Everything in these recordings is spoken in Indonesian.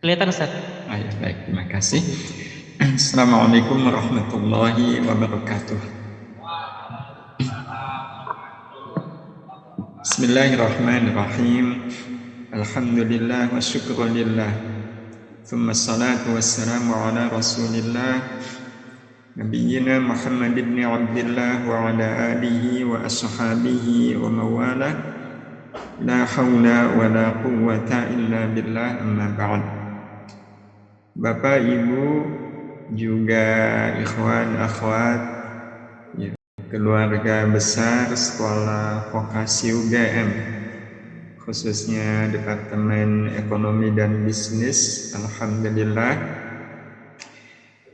Kelihatan Ustaz? Baik, terima kasih. Assalamualaikum warahmatullahi wabarakatuh. Bismillahirrahmanirrahim. Alhamdulillah wa syukrulillah. Thumma salatu wassalamu ala rasulillah Nabiyyina Muhammad ibn Abdillah wa ala alihi wa ashabihi wa mawalah. La hawla wa la quwwata illa billah, amma ba'd. Bapak, Ibu, juga ikhwan, akhwat, keluarga besar Sekolah Vokasi UGM, khususnya Departemen Ekonomi dan Bisnis. Alhamdulillah,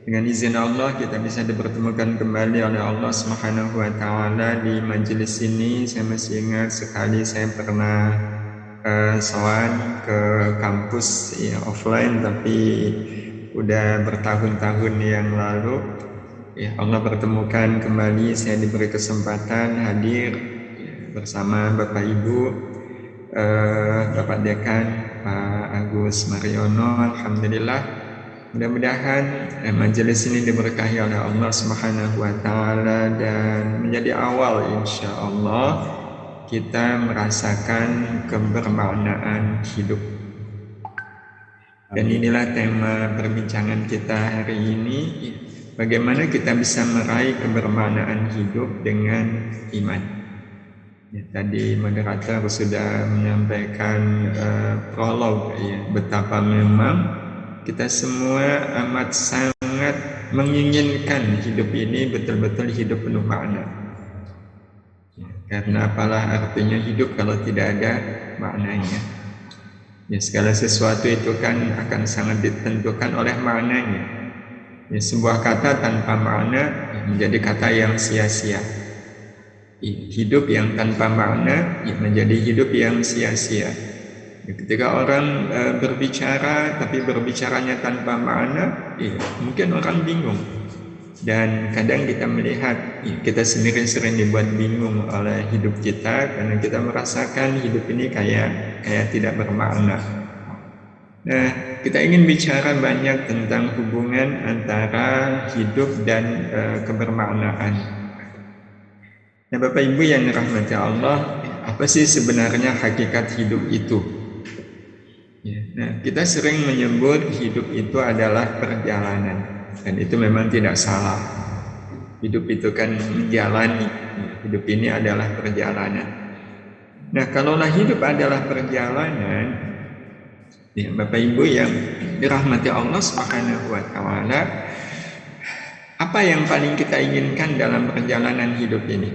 dengan izin Allah kita bisa dipertemukan kembali oleh Allah Subhanahu wa Ta'ala di majelis ini. Saya masih ingat sekali saya pernah sowan ke kampus ya, offline, tapi udah bertahun-tahun yang lalu. Ya, Allah pertemukan kembali, saya diberi kesempatan hadir bersama Bapak Ibu, Bapak Dekan, Pak Agus Mariono. Alhamdulillah, mudah-mudahan majelis ini diberkahi oleh Allah Subhanahu wa Ta'ala dan menjadi awal insya Allah kita merasakan kebermaknaan hidup. Dan inilah tema perbincangan kita hari ini, bagaimana kita bisa meraih kebermaknaan hidup dengan iman. Ya, tadi moderator sudah menyampaikan prolog, ya, betapa memang kita semua amat sangat menginginkan hidup ini betul-betul hidup penuh makna. Ya, karena apalah artinya hidup kalau tidak ada maknanya. Ya, segala sesuatu itu kan akan sangat ditentukan oleh maknanya. Ya, sebuah kata tanpa makna menjadi kata yang sia-sia. Hidup yang tanpa makna menjadi hidup yang sia-sia. Ya, ketika orang berbicara tapi berbicaranya tanpa makna, mungkin orang bingung. Dan kadang kita melihat kita sendiri sering dibuat bingung oleh hidup kita karena kita merasakan hidup ini kayak tidak bermakna. Nah, kita ingin bicara banyak tentang hubungan antara hidup dan kebermaknaan. Nah, Bapak Ibu yang dirahmati Allah, apa sih sebenarnya hakikat hidup itu? Ya, nah, kita sering menyebut hidup itu adalah perjalanan. Dan itu memang tidak salah. Hidup itu kan menjalani. Hidup ini adalah perjalanan. Nah, kalaulah hidup adalah perjalanan, ya, Bapak Ibu yang dirahmati Allah Subhanahu wa Ta'ala, apa yang paling kita inginkan dalam perjalanan hidup ini?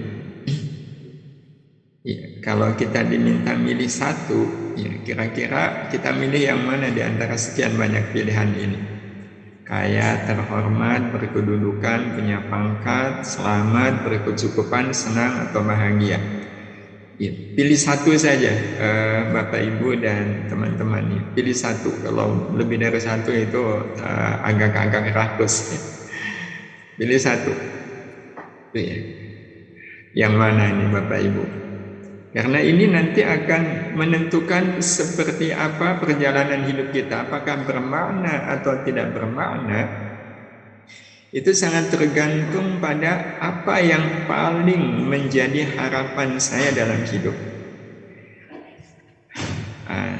Ya, kalau kita diminta milih satu, ya, kira-kira kita milih yang mana di antara sekian banyak pilihan ini? Kaya, terhormat, berkedudukan, punya pangkat, selamat, berkecukupan, senang, atau bahagia. Ya, pilih satu saja, Bapak Ibu dan teman-teman. Ya, pilih satu. Kalau lebih dari satu itu agak-agak rakus. Ya. Pilih satu. Ya. Yang mana ini Bapak Ibu? Karena ini nanti akan menentukan seperti apa perjalanan hidup kita. Apakah bermakna atau tidak bermakna, itu sangat tergantung pada apa yang paling menjadi harapan saya dalam hidup.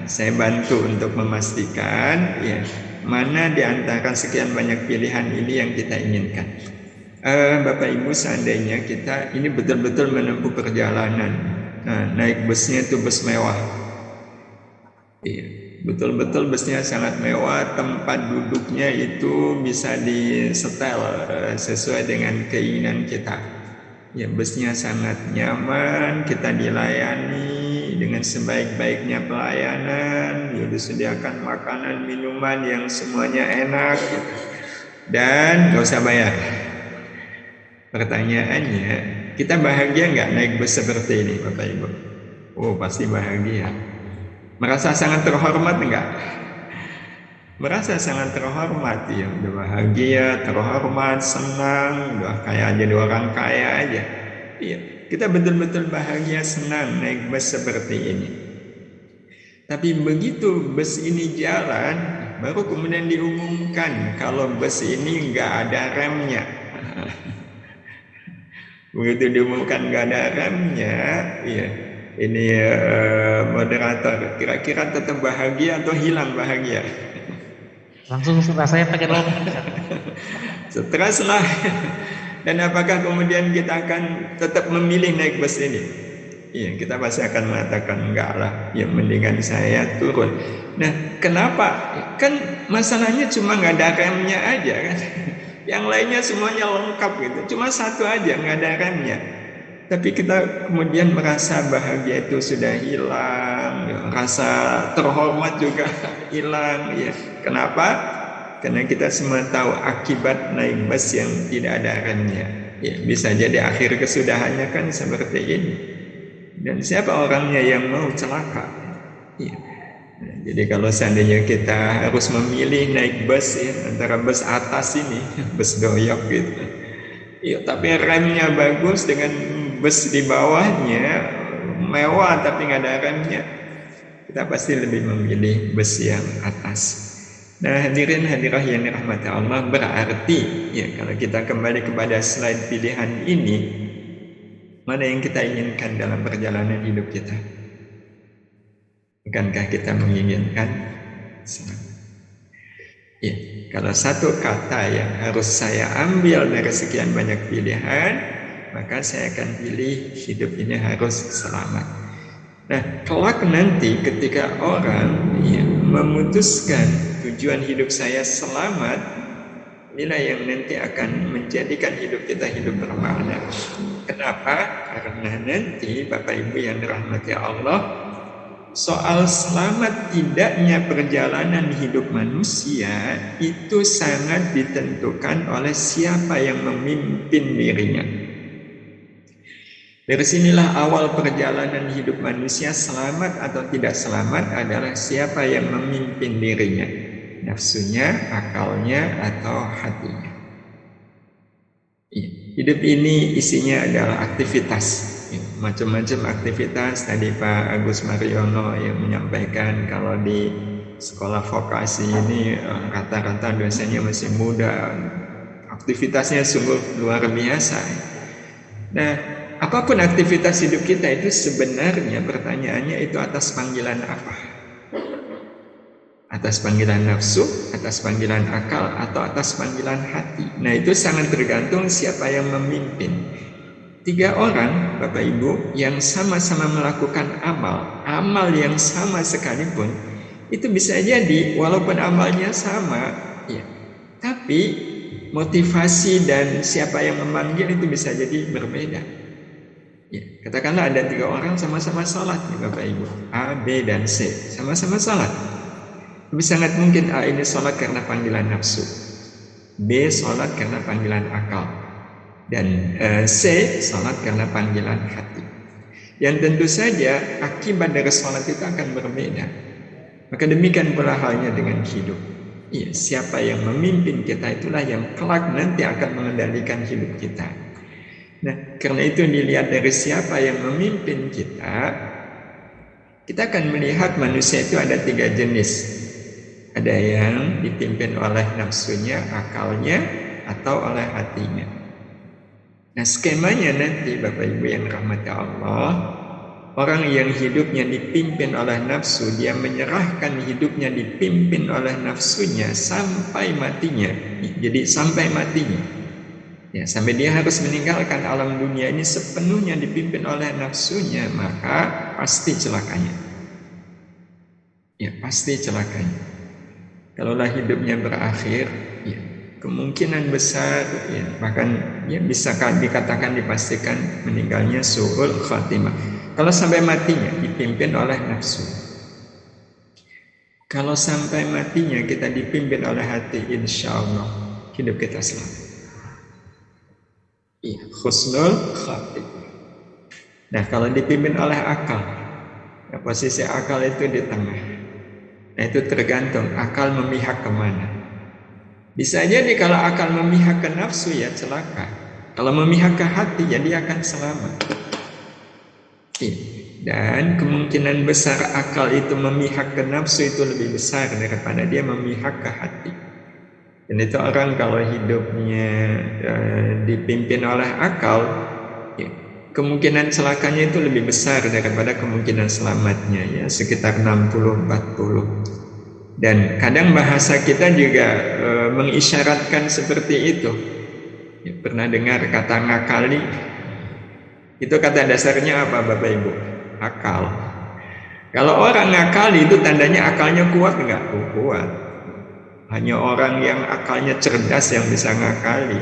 Saya bantu untuk memastikan ya, mana di antara sekian banyak pilihan ini yang kita inginkan. Bapak Ibu, seandainya kita ini betul-betul menempuh perjalanan. Nah, naik busnya itu bus mewah. Iya, betul-betul busnya sangat mewah, tempat duduknya itu bisa disetel sesuai dengan keinginan kita. Ya, busnya sangat nyaman, kita dilayani dengan sebaik-baiknya pelayanan, ya, disediakan makanan, minuman yang semuanya enak, gitu. Dan gak usah bayar. Pertanyaannya, kita bahagia nggak naik bus seperti ini, Bapak Ibu? Oh, pasti bahagia. Merasa sangat terhormat nggak? Merasa sangat terhormat, ya. Udah bahagia, terhormat, senang, udah kayak jadi orang kaya aja. Iya, kita betul-betul bahagia, senang naik bus seperti ini. Tapi begitu bus ini jalan, baru kemudian diumumkan kalau bus ini nggak ada remnya. Begitu diumumkan nggak ada remnya, ya ini moderator kira-kira tetap bahagia atau hilang bahagia? Langsung rasanya pengen lompat. Stres lah. Dan apakah kemudian kita akan tetap memilih naik bus ini? Iya, kita pasti akan mengatakan enggak lah, ya mendingan saya turun. Nah, kenapa? Kan masalahnya cuma nggak ada remnya aja kan. Yang lainnya semuanya lengkap gitu. Cuma satu aja nggak ada remnya. Tapi kita kemudian merasa bahagia itu sudah hilang, ya, rasa terhormat juga hilang. Ya, kenapa? Karena kita semua tahu akibat naik bus yang tidak ada remnya. Ya, bisa jadi akhir kesudahannya kan seperti ini. Dan siapa orangnya yang mau celaka? Ya. Nah, jadi kalau seandainya kita harus memilih naik bus ya, antara bus atas ini, bus doyok gitu. Ya, tapi remnya bagus dengan bus di bawahnya mewah tapi nggak ada remnya, kita pasti lebih memilih bus yang atas. Nah, hadirin hadirah yang dirahmati Allah, berarti ya kalau kita kembali kepada slide pilihan ini, mana yang kita inginkan dalam perjalanan hidup kita? Bukankah kita menginginkan selamat? Ya, kalau satu kata yang harus saya ambil dari sekian banyak pilihan, maka saya akan pilih hidup ini harus selamat. Nah, kelak nanti ketika orang ya, memutuskan tujuan hidup saya selamat, inilah yang nanti akan menjadikan hidup kita hidup bermakna. Kenapa? Karena nanti Bapak Ibu yang dirahmati Allah, soal selamat tidaknya perjalanan hidup manusia itu sangat ditentukan oleh siapa yang memimpin dirinya. Dari sinilah awal perjalanan hidup manusia, selamat atau tidak selamat adalah siapa yang memimpin dirinya, nafsunya, akalnya, atau hatinya. Hidup ini isinya adalah aktivitas, macam-macam aktivitas. Tadi Pak Agus Mariono yang menyampaikan kalau di sekolah vokasi ini rata-rata dosennya masih muda, aktivitasnya sungguh luar biasa. Nah, apapun aktivitas hidup kita itu sebenarnya pertanyaannya itu atas panggilan apa? Atas panggilan nafsu, atas panggilan akal, atau atas panggilan hati. Nah, itu sangat tergantung siapa yang memimpin. 3 orang, Bapak Ibu, yang sama-sama melakukan amal yang sama sekalipun, itu bisa jadi walaupun amalnya sama, ya, tapi motivasi dan siapa yang memanggil itu bisa jadi berbeda. Ya, katakanlah ada 3 orang sama-sama sholat, ya Bapak Ibu, A, B, dan C, sama-sama sholat. Tapi sangat mungkin A ini sholat karena panggilan nafsu, B sholat karena panggilan akal, dan C sholat karena panggilan hati. Yang tentu saja akibat dari sholat itu akan berbeda. Maka demikian pula halnya dengan hidup. Iya, siapa yang memimpin kita itulah yang kelak nanti akan mengendalikan hidup kita. Nah, karena itu dilihat dari siapa yang memimpin kita akan melihat manusia itu ada 3 jenis. Ada yang dipimpin oleh nafsunya, akalnya, atau oleh hatinya. Nah, skemanya nanti Bapak Ibu yang rahmati Allah, orang yang hidupnya dipimpin oleh nafsu, dia menyerahkan hidupnya dipimpin oleh nafsunya sampai matinya. Jadi sampai matinya. Ya, sampai dia harus meninggalkan alam dunia ini sepenuhnya dipimpin oleh nafsunya, maka pasti celakanya. Ya, pasti celakanya. Kalaulah hidupnya berakhir, ya, kemungkinan besar, ya, bahkan ya, bisa dikatakan dipastikan meninggalnya su'ul khatimah. Kalau sampai matinya dipimpin oleh nafsu. Kalau sampai matinya kita dipimpin oleh hati, insya Allah hidup kita selamat. Ya, husnul khatimah. Nah, kalau dipimpin oleh akal, ya, posisi akal itu di tengah. Nah, itu tergantung akal memihak kemana. Bisa jadi kalau akal memihak ke nafsu ya celaka. Kalau memihak ke hati ya dia akan selamat. Dan kemungkinan besar akal itu memihak ke nafsu itu lebih besar daripada dia memihak ke hati. Dan itu orang kalau hidupnya dipimpin oleh akal, ya, kemungkinan celakanya itu lebih besar daripada kemungkinan selamatnya, ya sekitar 60-40. Dan kadang bahasa kita juga mengisyaratkan seperti itu. Ya, pernah dengar kata ngakali? Itu kata dasarnya apa Bapak Ibu? Akal. Kalau orang ngakali itu tandanya akalnya kuat enggak? Kuat. Hanya orang yang akalnya cerdas yang bisa ngakali.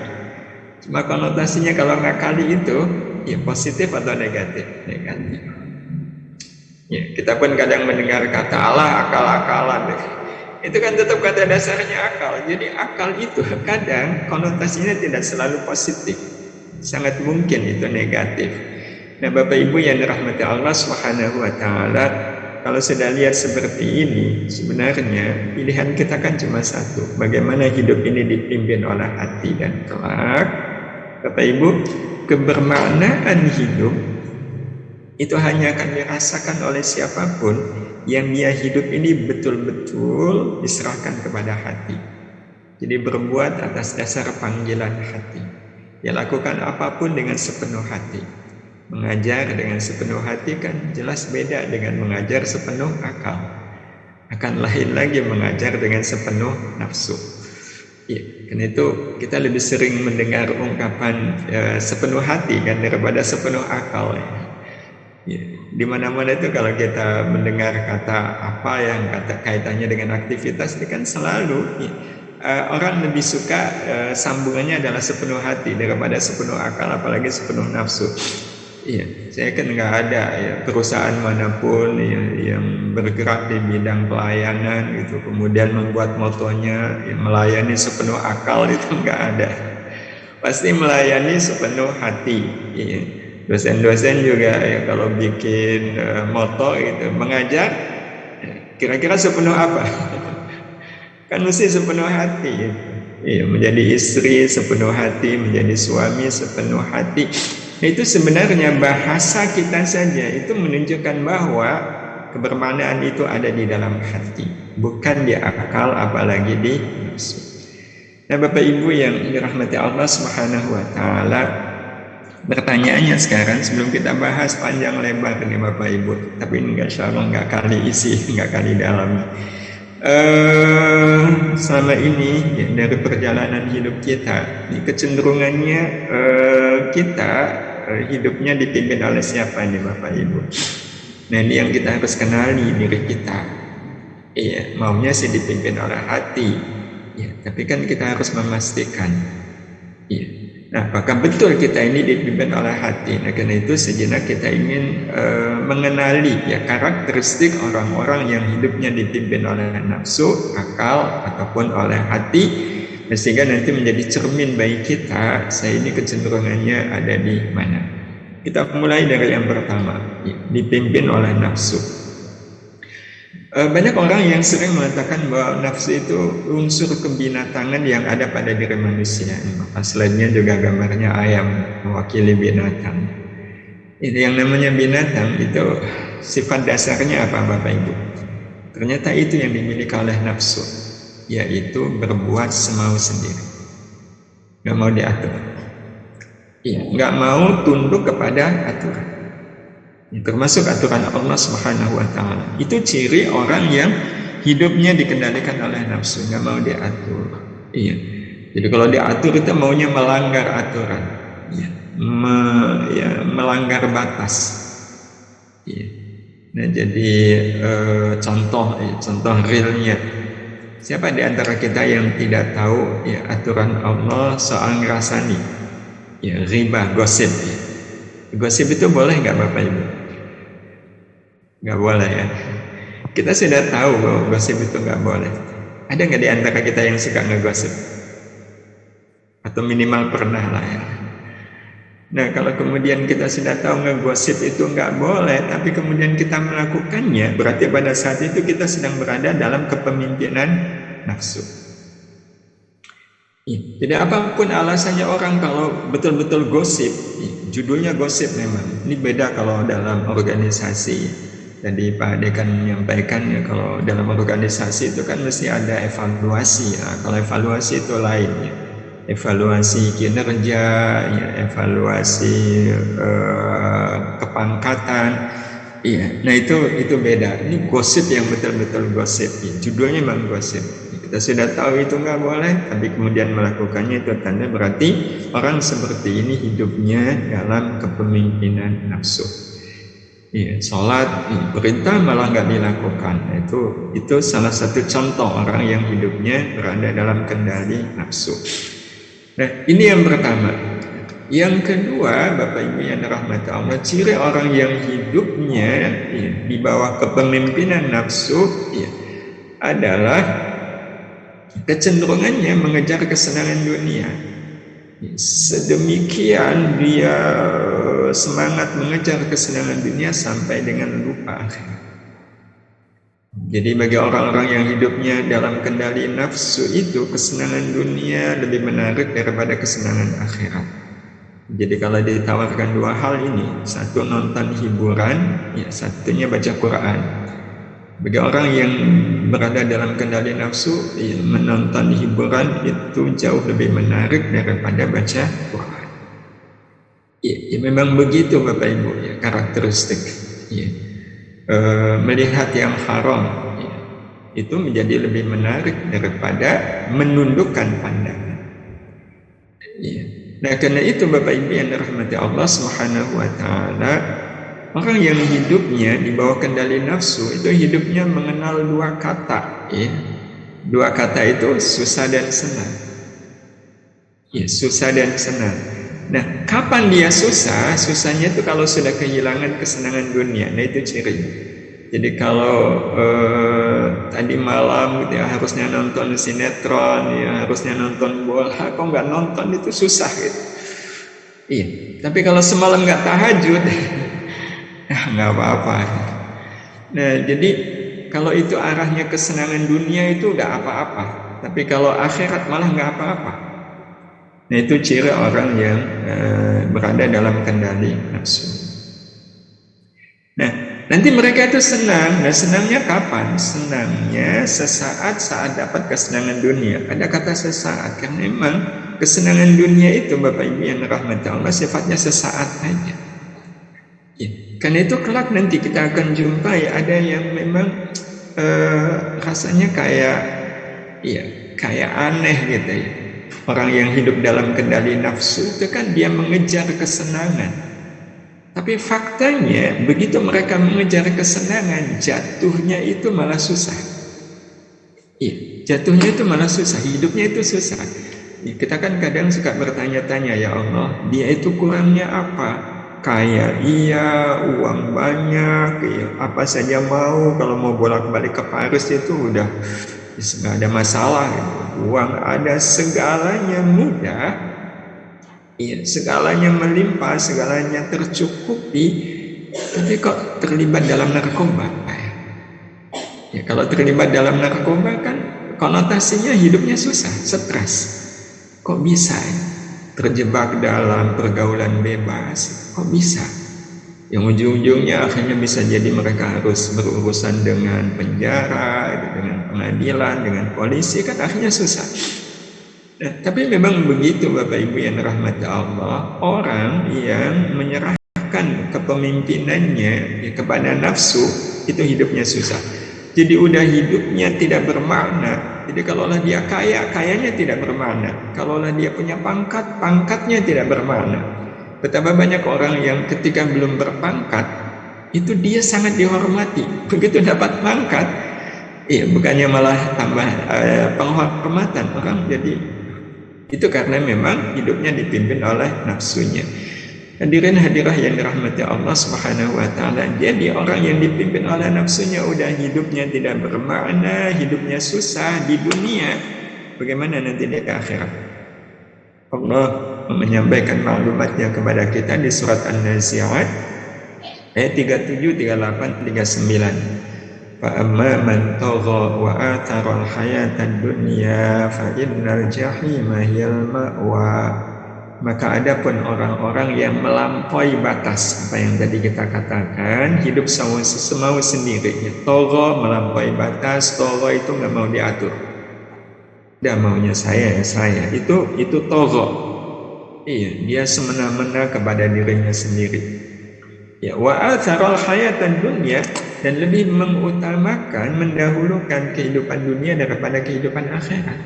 Cuma konotasinya kalau ngakali itu ya positif atau negatif? Negatif. Ya, kita pun kadang mendengar kata Allah akal-akalan. Itu kan tetap kata dasarnya akal. Jadi akal itu kadang konotasinya tidak selalu positif. Sangat mungkin itu negatif. Nah, Bapak Ibu yang dirahmati Allah Subhanahu wa taala, kalau sudah lihat seperti ini, sebenarnya pilihan kita kan cuma satu. Bagaimana hidup ini dipimpin oleh hati, dan kelak Bapak Ibu, kebermaknaan hidup itu hanya akan dirasakan oleh siapapun yang dia hidup ini betul-betul diserahkan kepada hati. Jadi berbuat atas dasar panggilan hati. Ya, lakukan apapun dengan sepenuh hati. Mengajar dengan sepenuh hati kan jelas beda dengan mengajar sepenuh akal. Akan lain lagi mengajar dengan sepenuh nafsu. Ya, karena itu kita lebih sering mendengar ungkapan sepenuh hati kan daripada sepenuh akal. Ya, di mana-mana itu kalau kita mendengar kata apa yang kata kaitannya dengan aktivitas itu kan selalu orang lebih suka sambungannya adalah sepenuh hati daripada sepenuh akal, apalagi sepenuh nafsu. Iya, saya kan nggak ada ya perusahaan manapun ya, yang bergerak di bidang pelayanan gitu, kemudian membuat motonya ya, melayani sepenuh akal, itu nggak ada. Pasti melayani sepenuh hati. Ya. Dosen-dosen juga ya kalau bikin moto itu mengajar, kira-kira sepenuh apa? Kan mesti sepenuh hati. Ya, menjadi istri sepenuh hati, menjadi suami sepenuh hati. Itu sebenarnya bahasa kita saja itu menunjukkan bahwa kebermaknaan itu ada di dalam hati, bukan di akal apalagi di nafsu. Nah, Bapak Ibu yang dirahmati Allah Subhanahu wa taala, pertanyaannya sekarang sebelum kita bahas panjang lebar nih Bapak Ibu, tapi insya Allah nggak kali isi, nggak kali dalam. Selama ini ya, dari perjalanan hidup kita, kecenderungannya kita hidupnya dipimpin oleh siapa nih Bapak Ibu? Nah, ini yang kita harus kenali diri kita. Iya, maunya sih dipimpin oleh hati. Ya, tapi kan kita harus memastikan. Iya. Nah, apakah betul kita ini dipimpin oleh hati? Nah, karena itu sejenak kita ingin mengenali ya karakteristik orang-orang yang hidupnya dipimpin oleh nafsu, akal, ataupun oleh hati, sehingga nanti menjadi cermin bagi kita, saya ini kecenderungannya ada di mana. Kita mulai dari yang pertama, ya, dipimpin oleh nafsu. Banyak orang yang sering mengatakan bahwa nafsu itu unsur kebinatangan yang ada pada diri manusia. Slide-nya juga gambarnya ayam mewakili binatang. Ini yang namanya binatang itu sifat dasarnya apa Bapak Ibu? Ternyata itu yang dimiliki oleh nafsu, yaitu berbuat semau sendiri. Gak mau diatur. Iya, gak mau tunduk kepada aturan. Termasuk aturan Allah Subhanahu wa taala. Itu ciri orang yang hidupnya dikendalikan oleh nafsu, nggak mau diatur. Iya. Jadi kalau diatur itu maunya melanggar aturan, iya. Melanggar batas. Iya. Nah, jadi contoh realnya. Siapa di antara kita yang tidak tahu ya aturan Allah soal ngerasani? Ya, riba, gosip. Ya. Gosip itu boleh nggak Bapak Ibu? Nggak boleh ya. Kita sudah tahu bahwa gosip itu nggak boleh. Ada nggak di antara kita yang suka ngegosip? Atau minimal pernah lah ya. Nah, kalau kemudian kita sudah tahu ngegosip itu nggak boleh, tapi kemudian kita melakukannya, berarti pada saat itu kita sedang berada dalam kepemimpinan nafsu. Iya. Jadi apapun alasannya orang kalau betul-betul gosip, judulnya gosip memang. Ini beda kalau dalam organisasi. Jadi Pak Ade kan menyampaikan ya kalau dalam organisasi itu kan mesti ada evaluasi ya. Kalau evaluasi itu lain ya. Evaluasi kinerja, ya, evaluasi kepangkatan. Iya, nah itu beda. Ini gosip yang betul-betul gosip. Ya, judulnya memang gosip. Kita sudah tahu itu nggak boleh, tapi kemudian melakukannya itu tanda berarti orang seperti ini hidupnya dalam kepemimpinan nafsu. Iya, sholat perintah malah nggak dilakukan. Itu salah satu contoh orang yang hidupnya berada dalam kendali nafsu. Nah, ini yang pertama. Yang kedua, Bapak Ibu yang dirahmati Allah, ciri orang yang hidupnya ya, di bawah kepemimpinan nafsu ya, adalah kecenderungannya mengejar kesenangan dunia. Sedemikian dia semangat mengejar kesenangan dunia sampai dengan lupa akhirat. Jadi bagi orang-orang yang hidupnya dalam kendali nafsu itu, kesenangan dunia lebih menarik daripada kesenangan akhirat. Jadi kalau ditawarkan dua hal ini, satu nonton hiburan, ya satunya baca Quran. Bagi orang yang berada dalam kendali nafsu, ya, menonton hiburan itu jauh lebih menarik daripada baca Quran. Ya memang begitu Bapak Ibu ya, karakteristik. Ya. Melihat yang haram ya, itu menjadi lebih menarik daripada menundukkan pandangan. Ya. Nah karena itu Bapak Ibu yang dirahmati Allah Subhanahu wa taala, orang yang hidupnya di bawah kendali nafsu itu hidupnya mengenal dua kata ya. Dua kata itu susah dan senang. Ya, susah dan senang. Nah, kapan dia susah? Susahnya itu kalau sudah kehilangan kesenangan dunia. Nah, itu ciri. Jadi kalau tadi malam gitu ya, harusnya nonton sinetron, ya harusnya nonton bola, kok nggak nonton itu susah gitu. Iya. Tapi kalau semalam nggak tahajud, nggak apa-apa. Nah, jadi kalau itu arahnya kesenangan dunia itu udah apa-apa. Tapi kalau akhirat malah nggak apa-apa. Nah, itu ciri orang yang berada dalam kendali nafsu. Nah, nanti mereka itu senang. Nah, senangnya kapan? Senangnya sesaat saat dapat kesenangan dunia. Ada kata sesaat, karena memang kesenangan dunia itu Bapak Ibu yang rahmati Allah sifatnya sesaat aja. Ya, karena itu kelak nanti kita akan jumpai ada yang memang rasanya kayak aneh gitu ya. Orang yang hidup dalam kendali nafsu itu kan dia mengejar kesenangan. Tapi faktanya begitu mereka mengejar kesenangan, jatuhnya itu malah susah. Iya, jatuhnya itu malah susah, hidupnya itu susah. Ya, kita kan kadang suka bertanya-tanya, ya Allah, dia itu kurangnya apa? Kaya iya, uang banyak, ya, apa saja mau. Kalau mau bolak-balik ke Paris itu udah nggak ada masalah. Uang ada, segalanya mudah. Iya, segalanya melimpah, segalanya tercukupi, tapi kok terlibat dalam narkoba? Ya, kalau terlibat dalam narkoba kan konotasinya hidupnya susah, stres. Kok bisa ya? Terjebak dalam pergaulan bebas? Kok bisa? Yang ujung-ujungnya akhirnya bisa jadi mereka harus berurusan dengan penjara, dengan pengadilan, dengan polisi, kan akhirnya susah. Nah, tapi memang begitu Bapak Ibu yang rahmati Allah, orang yang menyerahkan kepemimpinannya kepada nafsu itu hidupnya susah. Jadi udah hidupnya tidak bermakna. Jadi kalaulah dia kaya, kayanya tidak bermakna. Kalaulah dia punya pangkat, pangkatnya tidak bermakna. Betapa banyak orang yang ketika belum berpangkat itu dia sangat dihormati. Begitu dapat pangkat, bukannya malah tambah penghormatan, orang jadi itu karena memang hidupnya dipimpin oleh nafsunya. Hadirin hadirah yang dirahmati Allah Subhanahu wa taala, jadi orang yang dipimpin oleh nafsunya udah hidupnya tidak bermakna, hidupnya susah di dunia. Bagaimana nanti di akhirat? Allah menyampaikan maklumatnya kepada kita di surat An-Nazi'at ayat 37, 38, 39. Fa amma man tagha wa athara al-hayatad dunya fa innal jahima hiyal ma'wa. Maka ada pun orang-orang yang melampaui batas apa yang tadi kita katakan, hidup semau sendiri. Tagha melampaui batas, tagha itu nggak mau diatur. Dia maunya saya ya saya. Itu tagha. Iya, dia semena-mena kepada dirinya sendiri. Ya, wa atharal hayatan dunya, dan lebih mengutamakan, mendahulukan kehidupan dunia daripada kehidupan akhirat.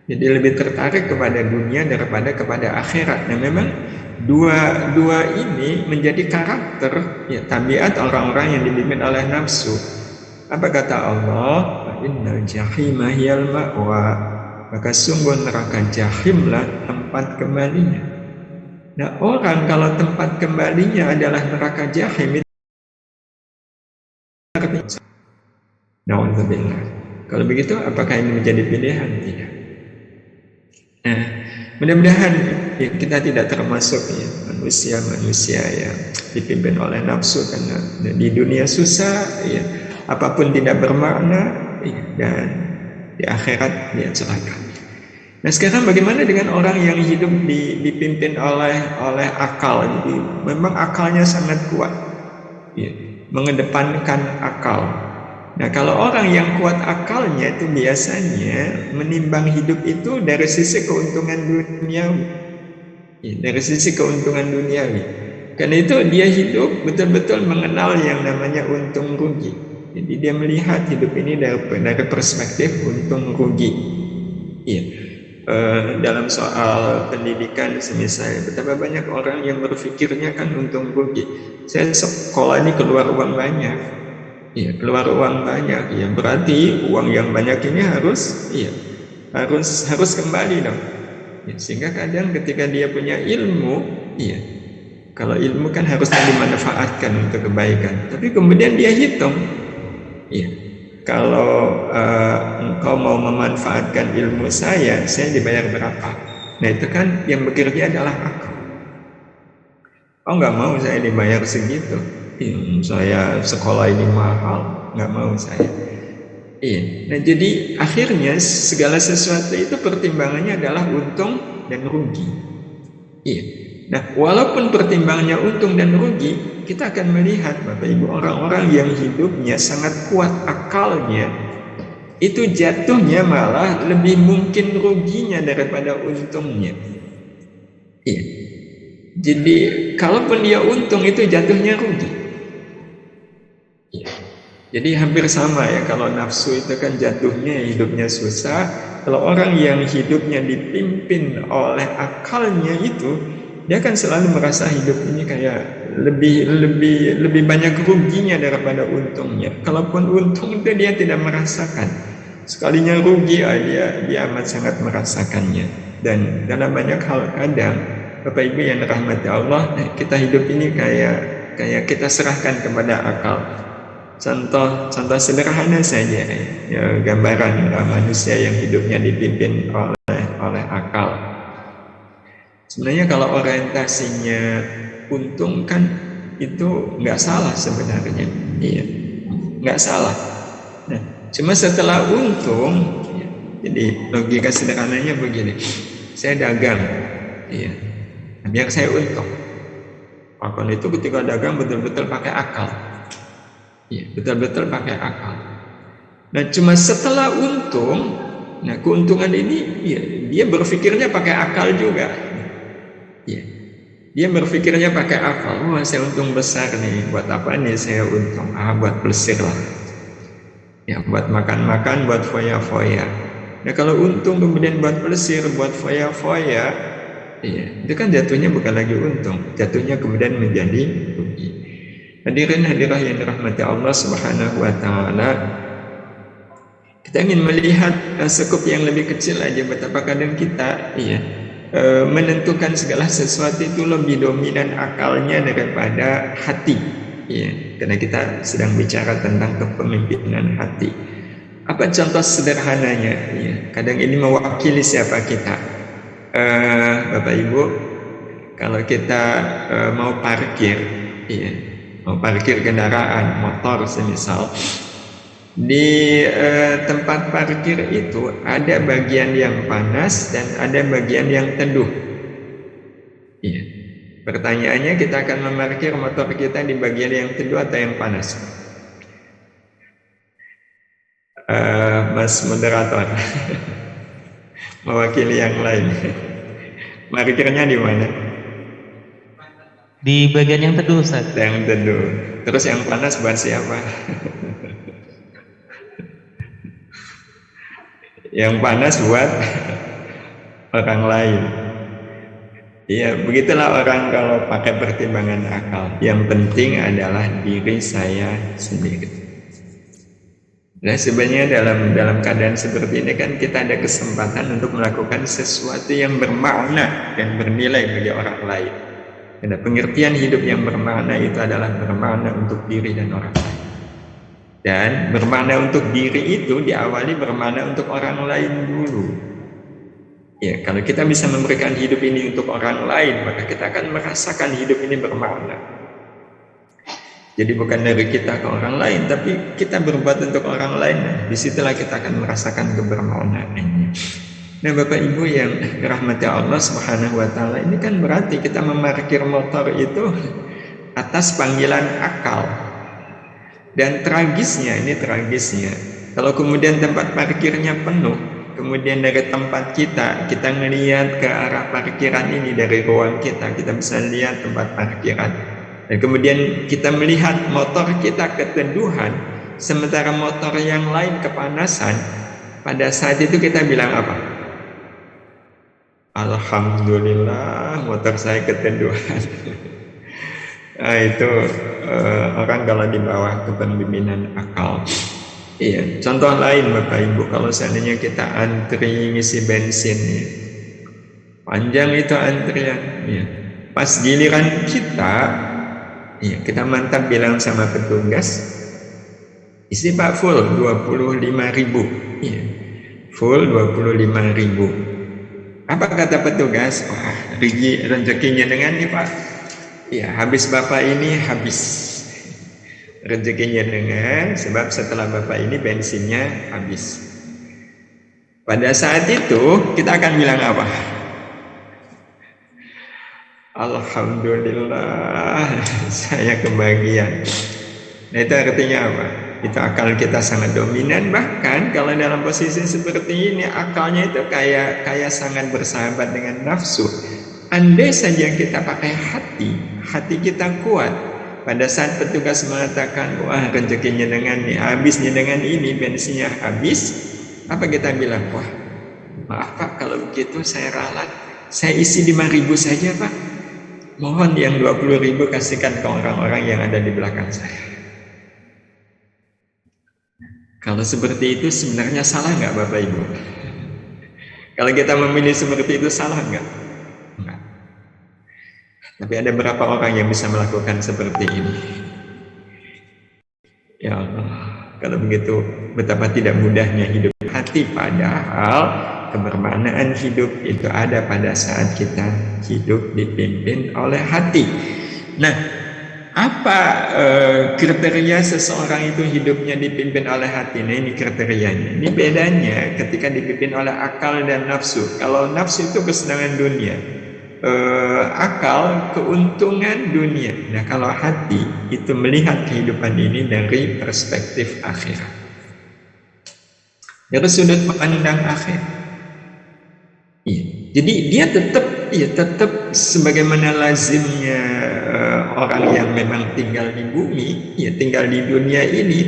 Jadi lebih tertarik kepada dunia daripada kepada akhirat. Nah, memang dua ini menjadi karakter ya tabiat orang-orang yang dibimbing oleh nafsu. Apa kata Allah? Fa innal jahima hiyal ma'wa. Maka sungguh neraka jahimlah tempat kembalinya. Nah, orang kalau tempat kembalinya adalah neraka jahim, itu na'udzubillah. Kalau begitu, apakah ini menjadi pilihan? Tidak. Nah, mudah-mudahan ya, kita tidak termasuk ya, manusia yang dipimpin oleh nafsu, karena di dunia susah, ya, apapun tidak bermakna, ya, dan di akhirat dia celaka. Nah, sekarang bagaimana dengan orang yang hidup dipimpin oleh akal? Jadi memang akalnya sangat kuat, ya, mengedepankan akal. Nah, kalau orang yang kuat akalnya itu biasanya menimbang hidup itu dari sisi keuntungan duniawi, ya, dari sisi keuntungan duniawi. Karena itu dia hidup betul-betul mengenal yang namanya untung rugi. Jadi dia melihat hidup ini dari perspektif untung rugi. Iya. Dalam soal pendidikan semisal, betapa banyak orang yang berpikirnya kan untung rugi. Saya sekolah ini keluar uang banyak, ya keluar uang banyak, ya berarti uang yang banyak ini harus kembali dong. Ya, sehingga kadang ketika dia punya ilmu, ya kalau ilmu kan harusnya dimanfaatkan untuk kebaikan, tapi kemudian dia hitung, ya. Kalau engkau mau memanfaatkan ilmu saya dibayar berapa? Nah, itu kan yang bekerja adalah aku. Oh, nggak mau saya dibayar segitu. Saya sekolah ini mahal, nggak mau saya. Iya. Nah, jadi akhirnya segala sesuatu itu pertimbangannya adalah untung dan rugi. Iya. Nah, walaupun pertimbangannya untung dan rugi, kita akan melihat Bapak Ibu, orang-orang yang hidupnya sangat kuat akalnya, itu jatuhnya malah lebih mungkin ruginya daripada untungnya. Iya. Jadi kalaupun dia untung, itu jatuhnya rugi. Iya. Jadi hampir sama ya, kalau nafsu itu kan jatuhnya hidupnya susah. Kalau orang yang hidupnya dipimpin oleh akalnya itu, dia kan selalu merasa hidup ini kayak lebih banyak ruginya daripada untungnya. Kalaupun untung itu dia tidak merasakan. Sekalinya rugi, dia amat sangat merasakannya. Dan dalam banyak hal kadang, Bapak Ibu yang dirahmati Allah, kita hidup ini kayak kita serahkan kepada akal. Contoh sederhana saja, ya, gambaran manusia yang hidupnya dipimpin oleh akal. Sebenarnya kalau orientasinya untung kan itu nggak salah sebenarnya, iya, nggak salah. Nah, cuma setelah untung, ya, jadi logika sederhananya begini, saya dagang, iya, biar saya untung. Maka itu ketika dagang betul-betul pakai akal, iya, betul-betul pakai akal. Nah, cuma setelah untung, nah keuntungan ini, iya, dia berpikirnya pakai akal juga. Ya, dia berpikirnya pakai akal. Wah, saya untung besar nih. Buat apa nih saya untung? Buat plesir lah. Ya, buat makan-makan, buat foya-foya. Nah, kalau untung kemudian buat plesir, buat foya-foya, ya, itu kan jatuhnya bukan lagi untung. Jatuhnya kemudian menjadi rugi. Hadirin hadirah yang dirahmati Allah Subhanahu wa Ta'ala, kita ingin melihat sekup yang lebih kecil aja, betapa kadang kita, ya, menentukan segala sesuatu itu lebih dominan akalnya daripada hati, ya, karena kita sedang bicara tentang kepemimpinan hati. Apa contoh sederhananya? Ya, kadang ini mewakili siapa kita, Bapak Ibu, kalau kita mau parkir, ya, mau parkir kendaraan motor semisal, Di tempat parkir itu ada bagian yang panas dan ada bagian yang teduh. Iya. Pertanyaannya, kita akan memarkir motor kita di bagian yang teduh atau yang panas? Mas moderator, mewakili yang lain. Parkirnya di mana? Di bagian yang teduh, Ustaz. Yang teduh. Terus yang panas buat siapa? Yang panas buat orang lain. Iya, begitulah orang kalau pakai pertimbangan akal. Yang penting adalah diri saya sendiri. Nah, sebenarnya dalam keadaan seperti ini kan kita ada kesempatan untuk melakukan sesuatu yang bermakna dan bernilai bagi orang lain. Karena pengertian hidup yang bermakna itu adalah bermakna untuk diri dan orang lain. Dan bermakna untuk diri itu diawali bermakna untuk orang lain dulu. Ya, kalau kita bisa memberikan hidup ini untuk orang lain, maka kita akan merasakan hidup ini bermakna. Jadi bukan dari kita ke orang lain, tapi kita berbuat untuk orang lain. Disitulah kita akan merasakan kebermaknaannya. Nah, Bapak Ibu yang dirahmati Allah Subhanahu wa Ta'ala, ini kan berarti kita memarkir motor itu atas panggilan akal. Dan tragisnya, kalau kemudian tempat parkirnya penuh, kemudian dari tempat kita ngelihat ke arah parkiran ini dari ruang kita bisa lihat tempat parkiran. Dan kemudian kita melihat motor kita keteduhan, sementara motor yang lain kepanasan. Pada saat itu kita bilang apa? Alhamdulillah, motor saya keteduhan. Nah, itu orang kalau di bawah kepemimpinan akal. Iya, contoh lain Bapak Ibu, kalau seandainya kita antri ngisi bensin, ya, panjang itu antrian, ya. Pas giliran kita, ya, kita mantap bilang sama petugas, isi Pak full 25.000, ya, full 25.000. Apa kata petugas? Wah, rezekinya dengan nih Pak. Ya, habis Bapak ini habis. Rezekinya dengan, sebab setelah Bapak ini bensinnya habis. Pada saat itu kita akan bilang apa? Alhamdulillah, saya kebagian. Nah, itu artinya apa? Itu akal kita sangat dominan. Bahkan kalau dalam posisi seperti ini, akalnya itu kayak sangat bersahabat dengan nafsu. Andai saja kita pakai hati kita kuat. Pada saat petugas mengatakan, wah rezekinya dengan ini, habisnya dengan ini, bensinnya habis, apa kita bilang? Wah, maaf Pak, kalau begitu saya ralat, saya isi 5.000 saja Pak. Mohon yang 20.000 kasihkan ke orang-orang yang ada di belakang saya. Kalau seperti itu sebenarnya salah nggak Bapak Ibu? Kalau kita memilih seperti itu salah nggak? Enggak. Tapi ada berapa orang yang bisa melakukan seperti ini? Ya Allah, kalau begitu betapa tidak mudahnya hidup hati, padahal kebermaknaan hidup itu ada pada saat kita hidup dipimpin oleh hati. Nah, apa kriteria seseorang itu hidupnya dipimpin oleh hati? Nah, ini kriterianya. Ini bedanya ketika dipimpin oleh akal dan nafsu. Kalau nafsu itu kesenangan dunia, akal keuntungan dunia. Nah, kalau hati itu melihat kehidupan ini dari perspektif akhirat, dari sudut pandang akhir. Iya. Jadi dia tetap sebagaimana lazimnya orang yang memang tinggal di bumi, ya tinggal di dunia ini,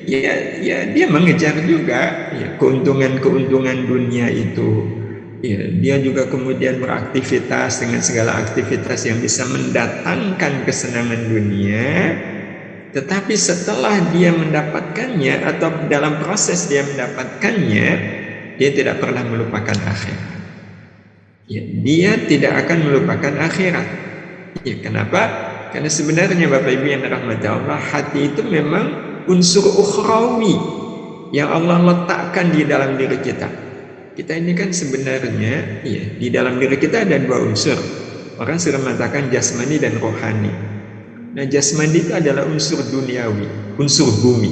ya dia mengejar juga ya keuntungan dunia itu. Ya, dia juga kemudian beraktivitas dengan segala aktivitas yang bisa mendatangkan kesenangan dunia. Tetapi setelah dia mendapatkannya atau dalam proses dia mendapatkannya, dia tidak pernah melupakan akhirat. Ya, dia tidak akan melupakan akhirat. Ya, kenapa? Karena sebenarnya Bapak Ibu yang dirahmati Allah, hati itu memang unsur ukhrawi yang Allah letakkan di dalam diri kita. Kita ini kan sebenarnya, ya, di dalam diri kita ada dua unsur. Orang sering mengatakan jasmani dan rohani. Nah, jasmani itu adalah unsur duniawi, unsur bumi.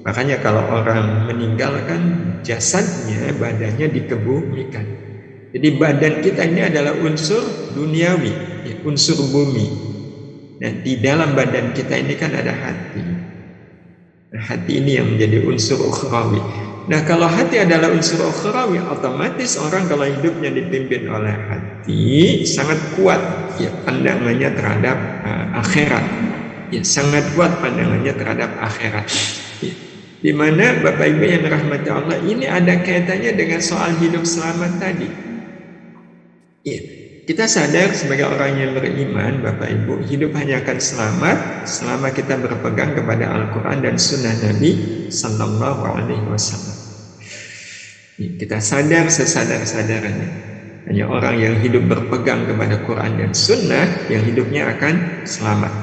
Makanya kalau orang meninggal kan jasadnya, badannya dikebumikan. Jadi badan kita ini adalah unsur duniawi, ya, unsur bumi. Nah, di dalam badan kita ini kan ada hati. Nah, hati ini yang menjadi unsur ukhrawi. Nah, kalau hati adalah unsur ukhrawi, otomatis orang kalau hidupnya dipimpin oleh hati sangat kuat ya pandangannya terhadap akhirat. Ya, sangat kuat pandangannya terhadap akhirat. Ya. Di mana Bapak Ibu yang dirahmati Allah, ini ada kaitannya dengan soal hidup selamat tadi. Ya. Kita sadar sebagai orang yang beriman, Bapak Ibu, hidup hanya akan selamat selama kita berpegang kepada Al-Quran dan Sunnah Nabi Sallallahu Alaihi Wasallam. Kita sadar sesadar-sadarnya, hanya orang yang hidup berpegang kepada Quran dan Sunnah yang hidupnya akan selamat.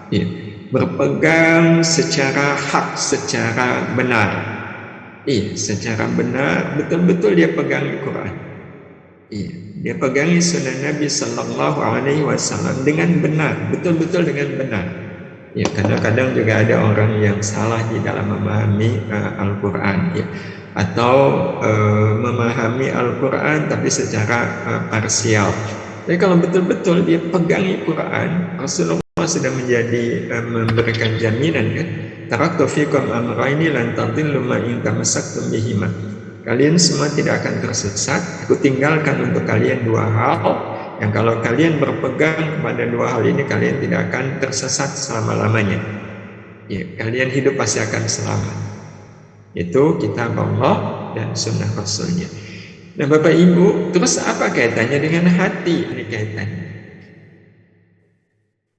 Ya. Berpegang secara hak, secara benar. Iya, secara benar, betul-betul dia pegang Quran. Iya. Dia pegangi sunnah Nabi Sallallahu Alaihi Wasallam dengan benar, betul-betul dengan benar. Ya, kadang-kadang juga ada orang yang salah di dalam memahami Al-Quran, ya, atau memahami Al-Quran tapi secara parsial. Tapi kalau betul-betul dia pegangi Quran, Rasulullah sudah menjadi memberikan jaminan kan, taraktu fikum amrayni lan tadillu ma in tamassaktum bihima. Kalian semua tidak akan tersesat. Aku tinggalkan untuk kalian dua hal yang kalau kalian berpegang pada dua hal ini, kalian tidak akan tersesat selama-lamanya. Ya, kalian hidup pasti akan selamat. Itu kitab Allah dan sunnah Rasulnya. Nah Bapak Ibu, terus apa kaitannya dengan hati? Ini kaitannya.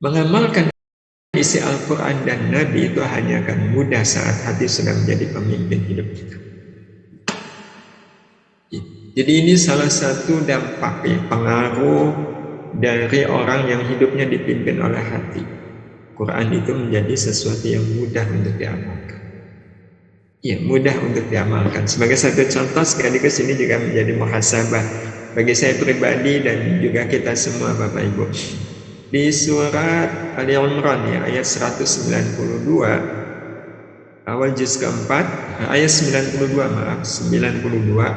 Mengamalkan isi Al-Quran dan Nabi itu hanya akan mudah saat hati sudah menjadi pemimpin hidup kita. Jadi ini salah satu dampak pengaruh dari orang yang hidupnya dipimpin oleh hati. Quran itu menjadi sesuatu yang mudah untuk diamalkan. Ya, mudah untuk diamalkan. Sebagai satu contoh, sekaligus ini juga menjadi muhasabah bagi saya pribadi dan juga kita semua Bapak Ibu. Di surat Ali Imran ya, ayat 192, awal juz keempat, ayat 92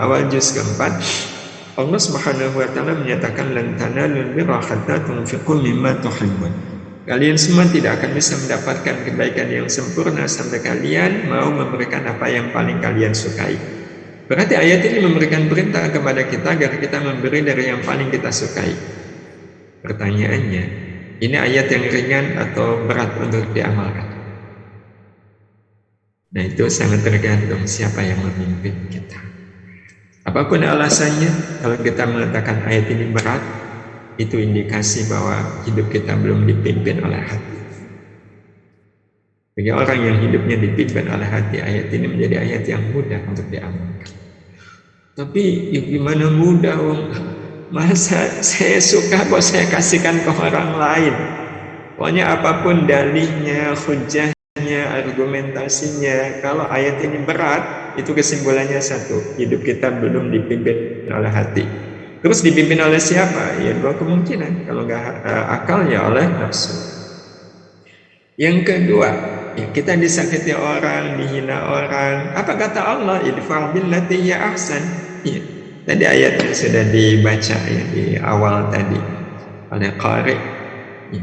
awal juz keempat, Allah Subhanahu wa taala menyatakan lan tanalul birra hatta tunfiqu mimma tuhibbun. Kalian semua tidak akan bisa mendapatkan kebaikan yang sempurna sampai kalian mau memberikan apa yang paling kalian sukai. Berarti ayat ini memberikan perintah kepada kita agar kita memberi dari yang paling kita sukai. Pertanyaannya, ini ayat yang ringan atau berat untuk diamalkan? Nah, itu sangat tergantung siapa yang memimpin kita. Apapun alasannya, kalau kita mengatakan ayat ini berat, itu indikasi bahwa hidup kita belum dipimpin oleh hati. Bagi orang yang hidupnya dipimpin oleh hati, ayat ini menjadi ayat yang mudah untuk diamalkan. Tapi ya gimana mudah, masa saya suka kok saya kasihkan ke orang lain. Pokoknya apapun dalihnya, hujahnya, argumentasinya, kalau ayat ini berat, itu kesimpulannya satu, hidup kita belum dipimpin oleh hati. Terus dipimpin oleh siapa? Ya dua kemungkinan, kalau nggak akal ya oleh nafsu. Yang kedua, ya kita disakiti orang, dihina orang. Apa kata Allah? Idfa' billati hiya ahsan. Ya, tadi ayatnya sudah dibaca ya di awal tadi oleh qari. Ya.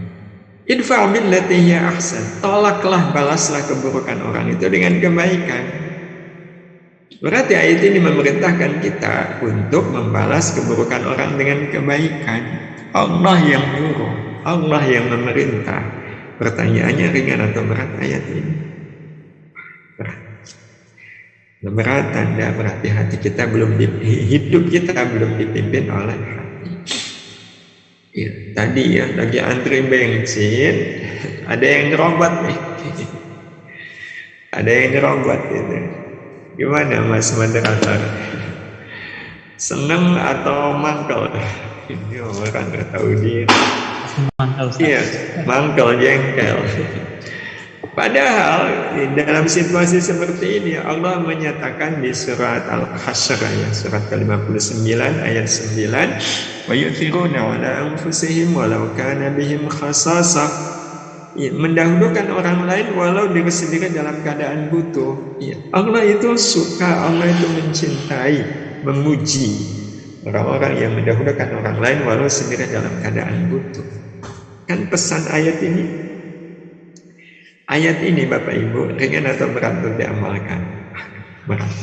Idfa' billati hiya ahsan. Tolaklah, balaslah keburukan orang itu dengan kebaikan. Berarti ayat ini memerintahkan kita untuk membalas keburukan orang dengan kebaikan. Allah yang nyuruh, Allah yang memerintah. Pertanyaannya ringan atau berat ayat ini? Berat. Berat tanda berarti hati kita belum hidup kita belum dipimpin oleh hati. Ya, tadi ya lagi antri bensin, ada yang nyerobot nih. Ada yang nyerobot gitu. Gimana Mas moderator? Seneng atau mangkel? Ini orang nggak tahu diri. Mangkel. Iya, mangkel jengkel. Padahal dalam situasi seperti ini Allah menyatakan di surat Al-Hasyr ya, surat ke-59 ayat 9, wa yu'thiruna 'ala anfusihim walau kana bihim khasasah. Ya, mendahulukan orang lain walau diri sendiri dalam keadaan butuh. Ya, Allah itu suka, Allah itu mencintai, memuji orang-orang yang mendahulukan orang lain walau sendiri dalam keadaan butuh. Kan pesan ayat ini. Ayat ini Bapak Ibu ringan atau berat untuk diamalkan? Berat.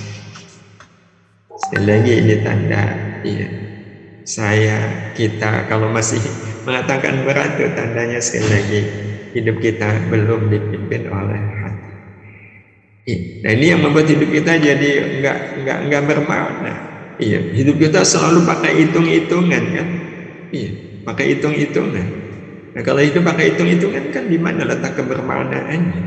Sekali lagi ini tanda, ya, kita kalau masih mengatakan berat itu tandanya sekali lagi hidup kita belum dipimpin oleh hati. Nah ini yang membuat hidup kita jadi nggak bermakna. Iya, hidup kita selalu pakai hitung-hitungan kan? Iya, pakai hitung-hitungan. Nah kalau itu pakai hitung-hitungan kan di mana letak kebermaknaannya?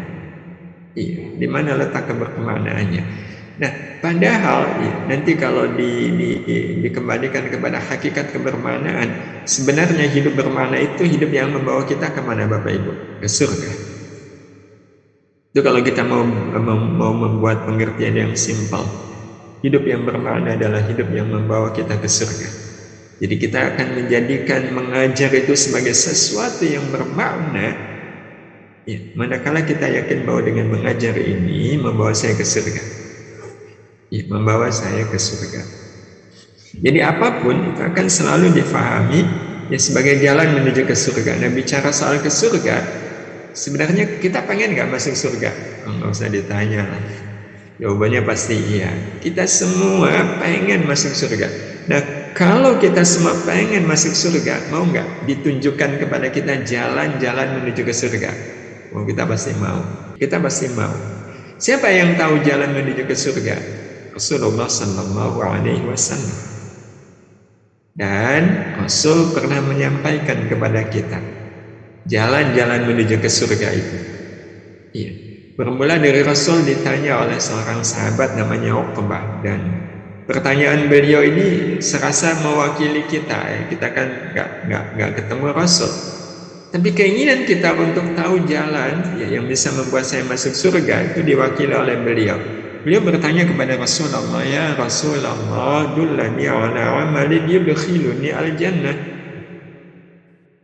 Iya, di mana letak kebermaknaannya? Nah, padahal ya, nanti kalau dikembalikan kepada hakikat kebermaknaan, sebenarnya hidup bermakna itu hidup yang membawa kita kemana Bapak Ibu? Ke surga. Itu kalau kita mau membuat pengertian yang simpel, hidup yang bermakna adalah hidup yang membawa kita ke surga. Jadi kita akan menjadikan mengajar itu sebagai sesuatu yang bermakna. Ya, manakala kita yakin bahwa dengan mengajar ini membawa saya ke surga. Ya, membawa saya ke surga. Jadi apapun itu akan selalu difahami ya sebagai jalan menuju ke surga. Nah bicara soal ke surga, sebenarnya kita pengen nggak masuk surga? Nggak usah ditanya. Jawabannya pasti iya. Kita semua pengen masuk surga. Nah kalau kita semua pengen masuk surga, mau nggak ditunjukkan kepada kita jalan-jalan menuju ke surga? Oh, kita pasti mau. Kita pasti mau. Siapa yang tahu jalan menuju ke surga? Rasulullah Sallallahu Alaihi Wasallam. Dan Rasul pernah menyampaikan kepada kita jalan-jalan menuju ke surga itu. Iya. Bermula dari Rasul ditanya oleh seorang sahabat namanya Uqbah, dan pertanyaan beliau ini serasa mewakili kita. Ya. Kita kan nggak ketemu Rasul, tapi keinginan kita untuk tahu jalan ya, yang bisa membuat saya masuk surga itu diwakili oleh beliau. Beliau bertanya kepada Rasulullah, ya Rasulullah, dullani ala amalin yudkhiluni al-jannah.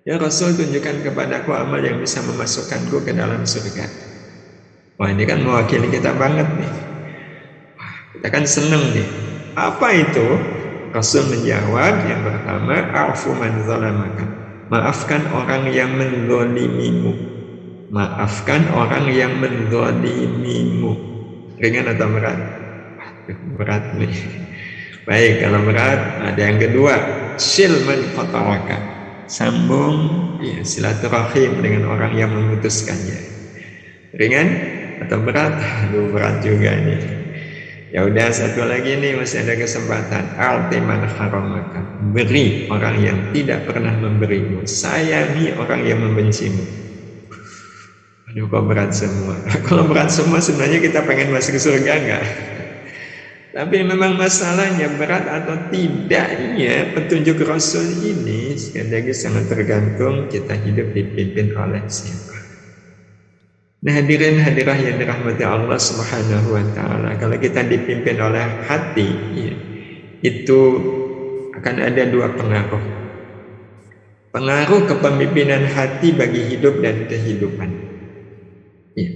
Ya Rasul, tunjukkan kepadaku amal yang bisa memasukkanku ke dalam surga. Wah ini kan mewakili kita banget nih. Wah, kita kan seneng nih. Apa itu? Rasul menjawab yang pertama, a'fu man zalamaka. Maafkan orang yang menzalimimu. Maafkan orang yang menzalimimu. Ringan atau berat? Berat nih. Baik, kalau berat ada yang kedua, silman qata'aka. Sambung ya, silaturahim dengan orang yang memutuskannya. Ringan atau berat? Aduh, berat juga nih. Ya udah, satu lagi nih, masih ada kesempatan. Altiman haramaka. Beri orang yang tidak pernah memberimu. Sayangi orang yang membencimu. Aduh, kok berat semua. Kalau berat semua sebenarnya kita pengen masuk ke surga enggak? Tapi memang masalahnya berat atau tidaknya petunjuk Rasul ini sekali lagi sangat tergantung kita hidup dipimpin oleh siapa. Nah hadirin hadirah yang dirahmati Allah Subhanahu wa Ta'ala, kalau kita dipimpin oleh hati ya, itu akan ada dua pengaruh. Pengaruh kepemimpinan hati bagi hidup dan kehidupan. Ya.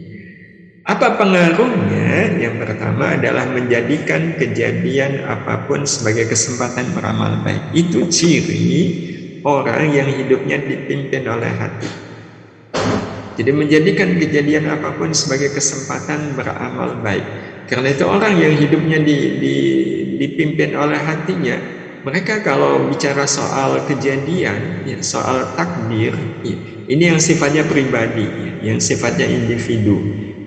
Apa pengaruhnya? Yang pertama adalah menjadikan kejadian apapun sebagai kesempatan beramal baik. Itu ciri orang yang hidupnya dipimpin oleh hati. Jadi menjadikan kejadian apapun sebagai kesempatan beramal baik. Karena itu orang yang hidupnya dipimpin oleh hatinya, mereka kalau bicara soal kejadian, ya, soal takdir, ya, ini yang sifatnya pribadi, ya, yang sifatnya individu,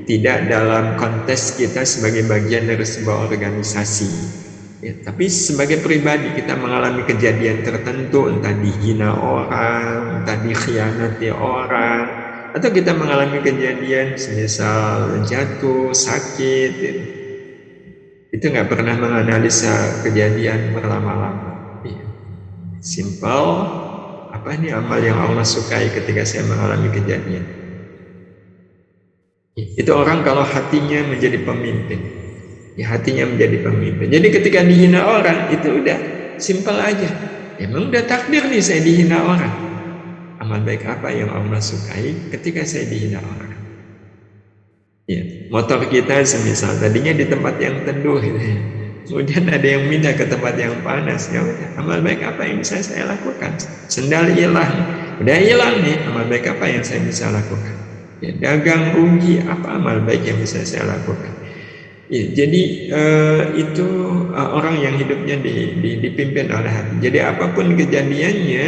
tidak dalam konteks kita sebagai bagian dari sebuah organisasi. Ya, tapi sebagai pribadi kita mengalami kejadian tertentu, entah dihina orang, entah dikhianati orang, atau kita mengalami kejadian semisal jatuh, sakit, gitu. Itu nggak pernah menganalisa kejadian berlama-lama. Ya. Simple, apa ini amal yang Allah sukai ketika saya mengalami kejadian. Itu orang kalau hatinya menjadi pemimpin, ya hatinya menjadi pemimpin. Jadi ketika dihina orang itu udah simple aja. Ya, memang udah takdir nih saya dihina orang. Amal baik apa yang Allah sukai ketika saya dihina orang? Ya, motor kita semisal tadinya di tempat yang teduh gitu ya. Kemudian ada yang pindah ke tempat yang panas. Ya udah, amal baik apa yang bisa saya lakukan? Sendal hilang. Udah hilang nih, amal baik apa yang saya bisa lakukan? Ya, dagang rugi, apa amal baik yang bisa saya lakukan? Ya, jadi itu orang yang hidupnya dipimpin oleh hati. Jadi apapun kejadiannya,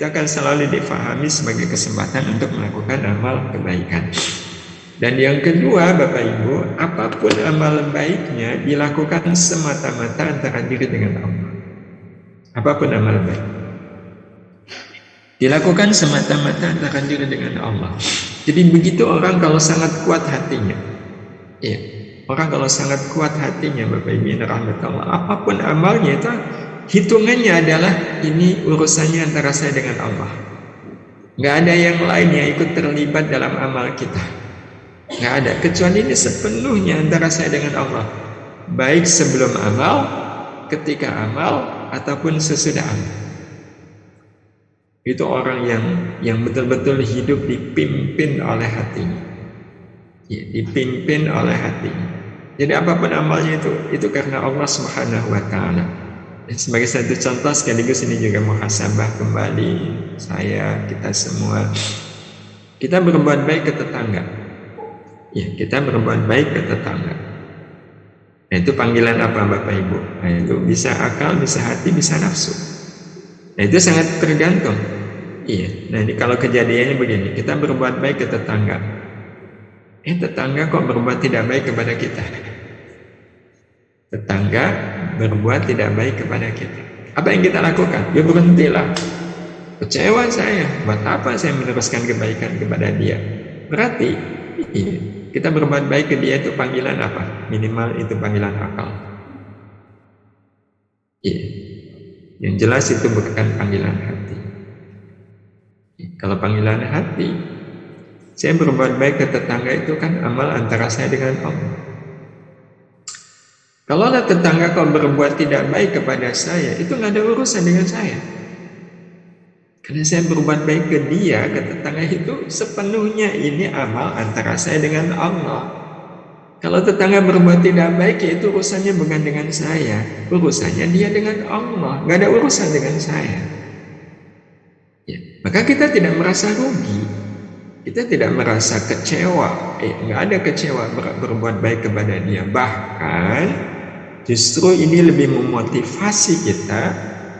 kita akan selalu difahami sebagai kesempatan untuk melakukan amal kebaikan. Dan yang kedua, Bapak Ibu, apapun amal baiknya dilakukan semata-mata antara diri dengan Allah. Apapun amal baik dilakukan semata-mata antara diri dengan Allah. Jadi begitu orang kalau sangat kuat hatinya, ya, orang kalau sangat kuat hatinya, Bapak Ibu yang rahmat Allah, apapun amalnya itu hitungannya adalah ini urusannya antara saya dengan Allah. Nggak ada yang lain yang ikut terlibat dalam amal kita. Nggak ada, kecuali ini sepenuhnya antara saya dengan Allah. Baik sebelum amal, ketika amal, ataupun sesudah amal. Itu orang yang betul-betul hidup dipimpin oleh hatinya. Ya, dipimpin oleh hatinya. Jadi apapun amalnya itu karena Allah Subhanahu wa Ta'ala. Sebagai satu contoh sekaligus ini juga muhasabah kembali kita semua. Kita berbuat baik ke tetangga. Ya, kita berbuat baik ke tetangga. Nah, itu panggilan apa Bapak Ibu? Nah, itu bisa akal, bisa hati, bisa nafsu. Nah, itu sangat tergantung. Iya. Nah, ini kalau kejadiannya begini, kita berbuat baik ke tetangga. Tetangga kok berbuat tidak baik kepada kita? Tetangga berbuat tidak baik kepada kita. Apa yang kita lakukan? Ya berhentilah. Kecewa saya. Buat apa saya meneruskan kebaikan kepada dia? Berarti iya, kita berbuat baik ke dia itu panggilan apa? Minimal itu panggilan akal. Iya. Yang jelas itu bukan panggilan hati. Kalau panggilan hati, saya berbuat baik ke tetangga itu kan amal antara saya dengan Allah. Kalau tetangga kau berbuat tidak baik kepada saya, itu nggak ada urusan dengan saya. Karena saya berbuat baik ke dia, ke tetangga itu sepenuhnya ini amal antara saya dengan Allah. Kalau tetangga berbuat tidak baik, ya itu urusannya bukan dengan saya, urusannya dia dengan Allah, nggak ada urusan dengan saya. Ya, maka kita tidak merasa rugi, kita tidak merasa kecewa, nggak ada kecewa berbuat baik kepada dia. Bahkan justru ini lebih memotivasi kita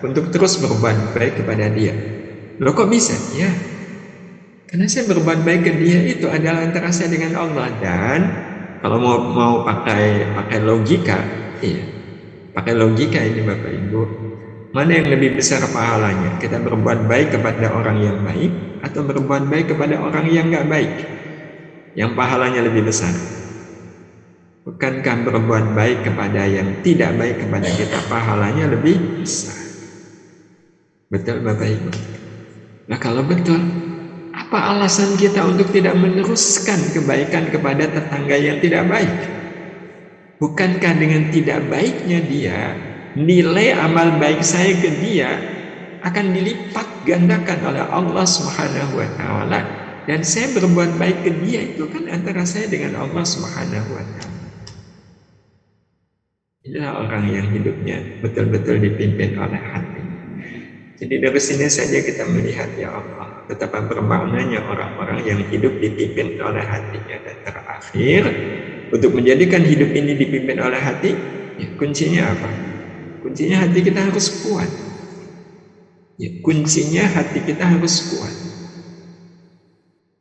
untuk terus berbuat baik kepada dia. Loh kok bisa? Ya, karena saya berbuat baik ke dia itu adalah antara saya dengan Allah. Dan kalau mau pakai logika, iya, pakai logika ini Bapak Ibu, mana yang lebih besar pahalanya? Kita berbuat baik kepada orang yang baik atau berbuat baik kepada orang yang nggak baik? Yang pahalanya lebih besar. Bukankah berbuat baik kepada yang tidak baik kepada kita pahalanya lebih besar? Betul Bapak Ibu? Nah kalau betul, apa alasan kita untuk tidak meneruskan kebaikan kepada tetangga yang tidak baik? Bukankah dengan tidak baiknya dia, nilai amal baik saya ke dia akan dilipat gandakan oleh Allah Subhanahu wa Ta'ala, dan saya berbuat baik ke dia itu kan antara saya dengan Allah Subhanahu wa Ta'ala. Inilah orang yang hidupnya betul-betul dipimpin oleh hati. Jadi dari sini saja kita melihat ya Allah, betapa bermaknanya orang-orang yang hidup dipimpin oleh hatinya. Dan terakhir, untuk menjadikan hidup ini dipimpin oleh hati, ya, kuncinya apa? Kuncinya hati kita harus kuat. Ya, kuncinya hati kita harus kuat.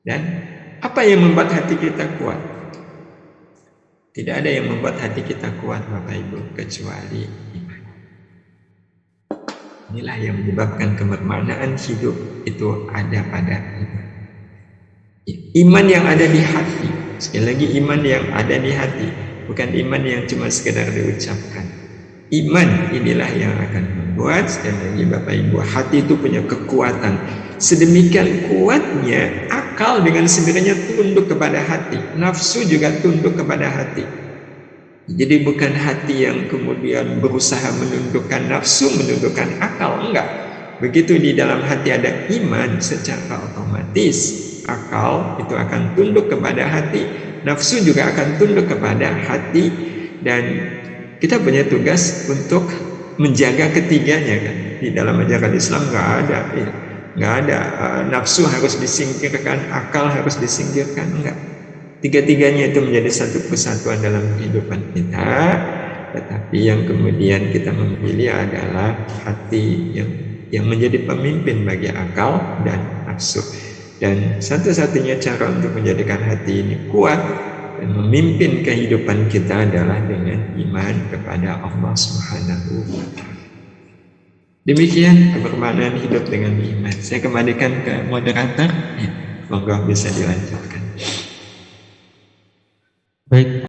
Dan apa yang membuat hati kita kuat? Tidak ada yang membuat hati kita kuat Bapak Ibu kecuali iman. Inilah yang menyebabkan kebermaknaan hidup itu ada pada iman. Iman yang ada di hati. Sekali lagi, iman yang ada di hati, bukan iman yang cuma sekedar diucapkan. Iman inilah yang akan membuat, sekali lagi Bapak Ibu, hati itu punya kekuatan. Sedemikian kuatnya, akal dengan sendirinya tunduk kepada hati. Nafsu juga tunduk kepada hati. Jadi bukan hati yang kemudian berusaha menundukkan nafsu, menundukkan akal, enggak. begitu di dalam hati ada iman, secara otomatis akal itu akan tunduk kepada hati, nafsu juga akan tunduk kepada hati, dan kita punya tugas untuk menjaga ketiganya kan. Di dalam ajaran Islam nggak ada nafsu harus disingkirkan, akal harus disingkirkan, enggak. Tiga-tiganya itu menjadi satu kesatuan dalam kehidupan kita, tetapi yang kemudian kita memilih adalah hati yang menjadi pemimpin bagi akal dan nafsu. Dan satu-satunya cara untuk menjadikan hati ini kuat dan memimpin kehidupan kita adalah dengan iman kepada Allah Subhanahu wa Ta'ala. Demikian kebermanaan hidup dengan iman. Saya kembalikan ke moderator. Ya, monggo bisa dilanjutkan. Baik.